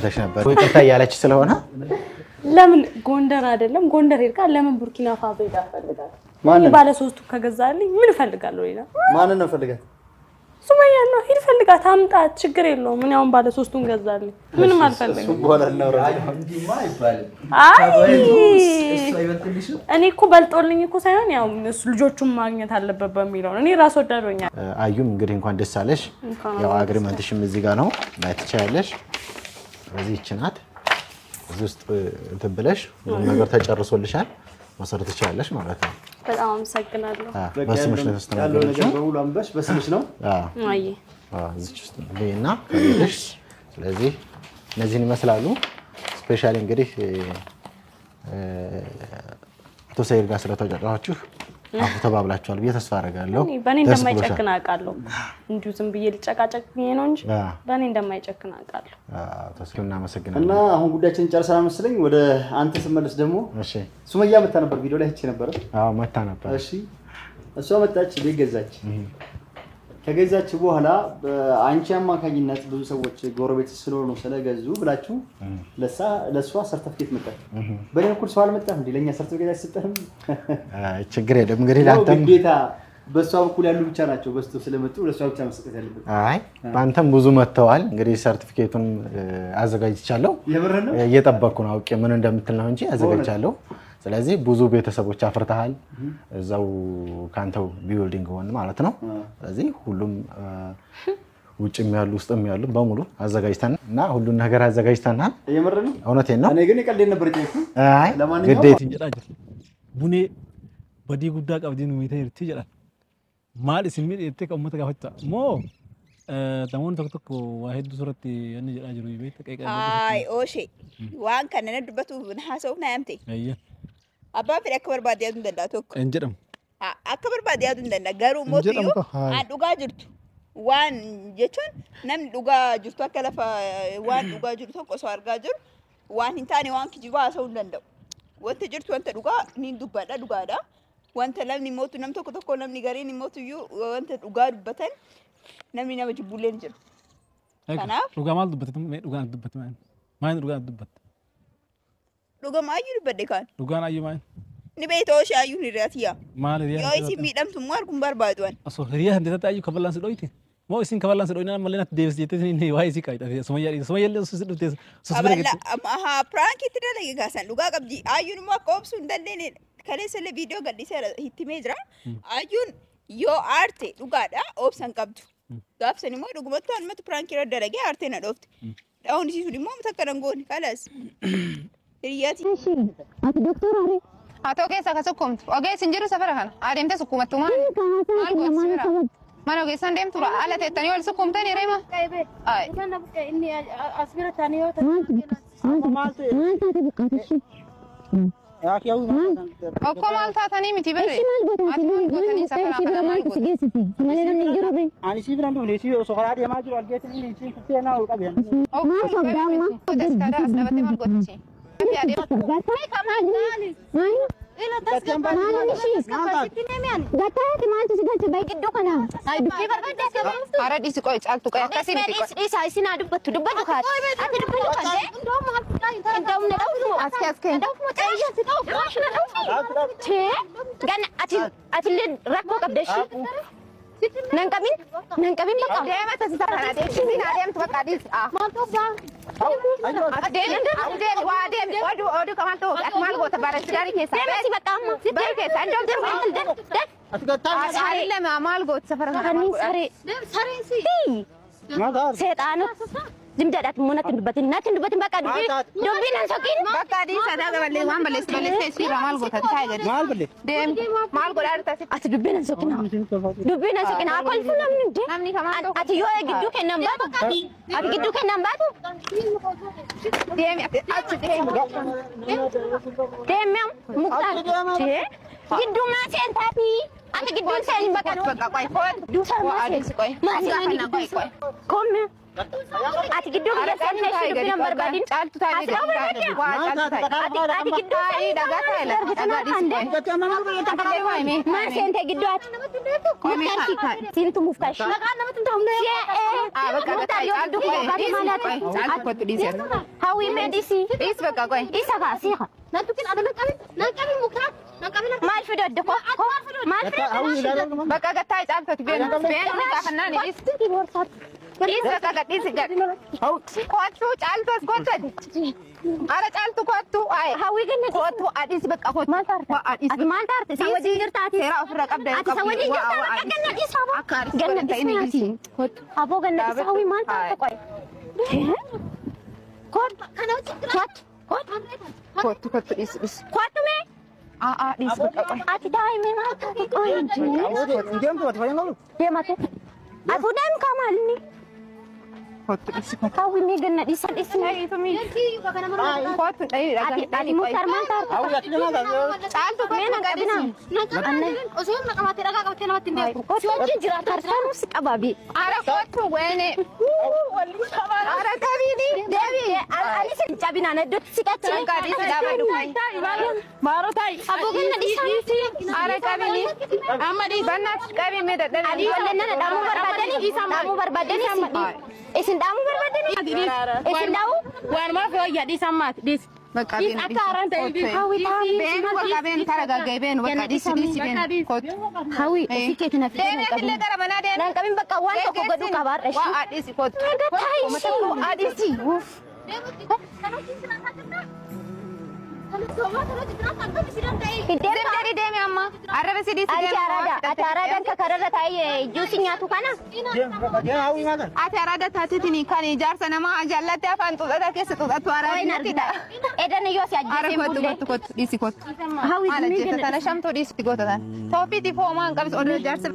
ብለሽ ነበር ወይ ቀጣይ ያለች ስለሆነ ለምን ጎንደር አይደለም ጎንደር ይርካ ለምን ቡርኪና ፋሶ ይዳፈልጋል ማን ባለ ሶስቱ ከገዛልኝ ምን ፈልጋለሁ ይላል ማን ነው ፈልጋት ሱመያ ነው ይፈልጋት አምጣ ችግር የለውም ምን ያውን ባለ ሶስቱን ገዛልኝ ምንም አልፈልግም ሱቦላ ነው እንዲማ ይባላል እኔ እኮ በልጦልኝ እኮ ሳይሆን ያው ልጆቹን ማግኘት አለበት በሚለው እኔ ራስ ወዳዶኛ አዩም እንግዲህ እንኳን ደስ አለሽ ያው አግሪመንትሽም እዚህ ጋር ነው ማየት ትችያለሽ በዚህ ይችናት እዚህ ውስጥ እንትን ብለሽ ሁሉ ነገር ተጨርሶልሻል መሰረት ትችያለሽ ማለት ነው በጣም አመሰግናለሁ በስምሽ ነው ተስተናግደሽ በሙሉ አንበሽ በስምሽ ነው አይ እዚህ ውስጥ ለይና ከቤትሽ ስለዚህ እነዚህን ይመስላሉ ስፔሻሊ እንግዲህ አቶ ሰይድ ጋር ስለተጨረሳችሁ አፉ ተባብላችኋል ብዬ ተስፋ አደርጋለሁ በእኔ እንደማይጨክና አቃለሁ እንዲሁ ዝም ብዬ ልጨቃጨቅ ነው እንጂ በእኔ እንደማይጨክና አቃለሁ ተስፋና መሰግናለሁ እና አሁን ጉዳያችንን ጨርሰናል መስለኝ ወደ አንተ ስመለስ ደግሞ እሺ ሱመያ መጣ ነበር ቪዲዮ ላይ እቺ ነበር አዎ መጣ ነበር እሺ እሷ መጣች ገዛች ከገዛች በኋላ አንቺ አማካኝነት ብዙ ሰዎች ጎረቤት ስለሆኑ ስለገዙ ብላችሁ ለሷ ሰርቲፊኬት መጣ በለኩል ሰው አልመጣም እንዴ ለኛ ሰርቲፊኬት አይሰጠንም ችግር የለም እንግዲህ ላንተም ጌታ በሷ በኩል ያሉ ብቻ ናቸው በስቶ ስለመጡ ለሷ ብቻ መስጠት ያለበት አይ ባንተም ብዙ መተዋል እንግዲህ ሰርቲፊኬቱን አዘጋጅቻለሁ የበረነ እየጠበቅኩ ነው አውቄ ምን እንደምትል ነው እንጂ አዘጋጅቻለሁ ስለዚህ ብዙ ቤተሰቦች አፍርተሃል እዛው ካንተው ቢልዲንግ ሆነ ማለት ነው ስለዚህ ሁሉም ውጭም ያሉ ውስጥም ያሉ በሙሉ አዘጋጅተናልና ሁሉን ነገር አዘጋጅተናል የመረነ እውነቴን ነው እኔ ግን ይቀልል ነበር ጤፉ አይ ግዴት እንጀራጅ ቡኔ በዲ ጉዳ ቀብዲኑ ሚተርቲ ይላል ማል ሲሚል እቴ ከመተ ጋፈታ ሞ ተሞን ተክተክ ዋሂድ ሱረቲ እነ ጀራጅሩ ይቤት ተቀይቀ አይ ኦሼ ዋን ከነነ ድበቱ ነሐሰውና ያምቴ አየ አባ ፍሬ አክበር ባዲያቱ እንደዳቶክ እንጀደም አክበር ባዲያቱ እንደዳ ገሩ ሞትዩ አዱጋ ጅርቱ ዋን ጀቹን ነም ዱጋ ጅርቱ አከለፈ ዋን ዱጋ ጅርቱ ቆሶ አርጋ ጅር ዋን እንታኔ ዋን ኪጂባ ሰው እንደንደው ወንተ ጅርቱ ወንተ ዱጋ ኒን ዱባዳ ዱጋዳ ወንተ ለምን ሞቱ ነም ተኮ ለምን ገሬን ሞቱዩ ወንተ ዱጋ ዱበተን ነምን ነው ጅቡሌን ጅር kana ዱጋ ማል ዱበት ዱጋ ዱበት ማን ዱጋ ዱበት ዱጋ ማዩ ዱበት ደካን ዱጋ አዩ ማን ንቤቶሽ አዩ ንራቲያ ማል ሪያ yoisi midamtu mar gumbar baadwan aso riya hande tata ayu kabalan sidoyti mo isin kabalan sidoyna malena deves jete ni waisi kaita sumayya su sidute aballa aha prank itdala gasan duga qabji ayun mo qobsu ndalene kale sele video gadise hitime jira ayun yo arte dugaada option qabdu gafsani mo dugumattu almatu prank ira darage arte na doft daun isi sudimo mtakkarangoni kalas riyati at doctor are ato ke saka sukumt oge sinjiru safara kana ademte sukumattu mal mano ge sandem tura ala te tani wal sukumtani rema ay kana inni asbira tani yo ya kiyaw okko mal ta tani miti bere atman go tani safara kana mal go malena ni jiro be ani sibran do lesi so kharadi ma jiro algeti ni si kutena o kaben okko so gamma deskada asnabate mal go chi abi gatai kamani mai ila tasgaba mani shi sitine gatai mantu sigati bai giddo kana ay dukke bargade asgaba ara disi koy altu koy akasi ni koy isa isina dubbatu dubbatu ka ati dubbatu ka ndom ndom ne dawu aske dawu mutayya sitaw mashna dawu che gan ati rakko qabdashi nankamin baka dema tasara de sina dem to kadis ah mantu ba dem wadu kamanto akmal go tabarak sigari ke sa dem si bakam bar ke sa ndom der asari le amal go safara sare dem sare si setan dimdadat munatin dubatin baka dubi nan sokin baka di sada balle wan balle si amal go tan tay gadi mal balle dem mal go dar tas at dubi nan sokin akol fulam ninde namni kamanto at yo giddu kenan batu at giddu kenan batu dem at dem muktar che giddu ma sen tapi at giddu sen baka koy du du sa ma sen koy ma sen koy kom Ati gidduu biyya sanii ishee dubbiin barbaadin. Caaltu taa'ee gadi. Waa caaltu taa'ee. Ati gidduu sanii dhagaa taa'ee lafa dhagaa dhiisee. Maal seentee gidduu ati? Siintu mufkash. Caaltu kottu dhiisee. Hawwi medisi. Dhiis bakka qoy. Isa kaasiiqa. Maal fidodde ko? Maal fidodde? Bakka gattaa caaltuuti beenu. Beenu gaafannaan dhiis. Dhiis bakka gadhiisi gad. Kottu caaltuus kottati. Ara caaltu kottu. Hawwi ganna kottu adhiis bakka kottu. maal taarte? Ati maal taarte? Sa wajjin jirtaati. Seera ofirraa qabda. Ati sa wajjin jirtaati. Ganna dhiisa hawwa. Ganna dhiisa. Aboo ganna dhiisa hawwi maal taarte qoy? Kottu dhiis dhiis. Kottu mee? Dhiis bakka qoy. Ati daa'imni maal taate qoy? Deemate. Ati deemu kaa maalinni? Kottu dhiis bakka. Hawwi mee ganna dhiisa dhiisni? Kottu dhayii dhagaa. Ati muktaar maal taarte? Caaltu Mee nan qabinaa? Kottu wajjin jiraata. Tarsaanuu si qabaabi. Ara kottu weene. Ara qabiini. Deebi. Ani si cabinaan iddootti si qachi. Bakka dhiisi dhaabaa dhufay. Maaroo ta'i. Aboo ganna dhiisaa. Ara qabiini. Amma dhiis. Bannaas qabiin dadhabee. Ijoolleen nana dhaamuu barbaadanii? Dhaamuu barbaadanii? Isin dhaamuu barbaadanii? Isin dhaamuu? Waanuma fayyaa dhiisan maati dhiis. Bakka Dhiis akka haaraan ta'e dhiis. Hawwi taa'ee. beenu bakka beenu kara gaggee beenu bakka dhiisi beenu. Kottu. Hawwi ofii keetii na fidee Deemee illee gara manaa deemu. nan qabin bakka waan tokko godhuu qabaadha. Waa adhiisi kottu. Adhiisi. Deemee deemee amma. Arraba si dhiisi Ati deemu. araada. Ati araadaan ka kararra taa'ee juusi nyaatu kana? Ati araada taateetiin kan ijaarsa namaa jaallatti afaan xuxata keessa xuxatu araada Wayin nyaatidha. argita. Edan yoo si Ara ajjeesee kottu bullee. kottu kottu dhiisi kottu. Hawwi Maal zimii ajjeessa ganna tana shamtuu dhiisi goota tana. Toofiitii foomaan qabis odoo ijaarsa.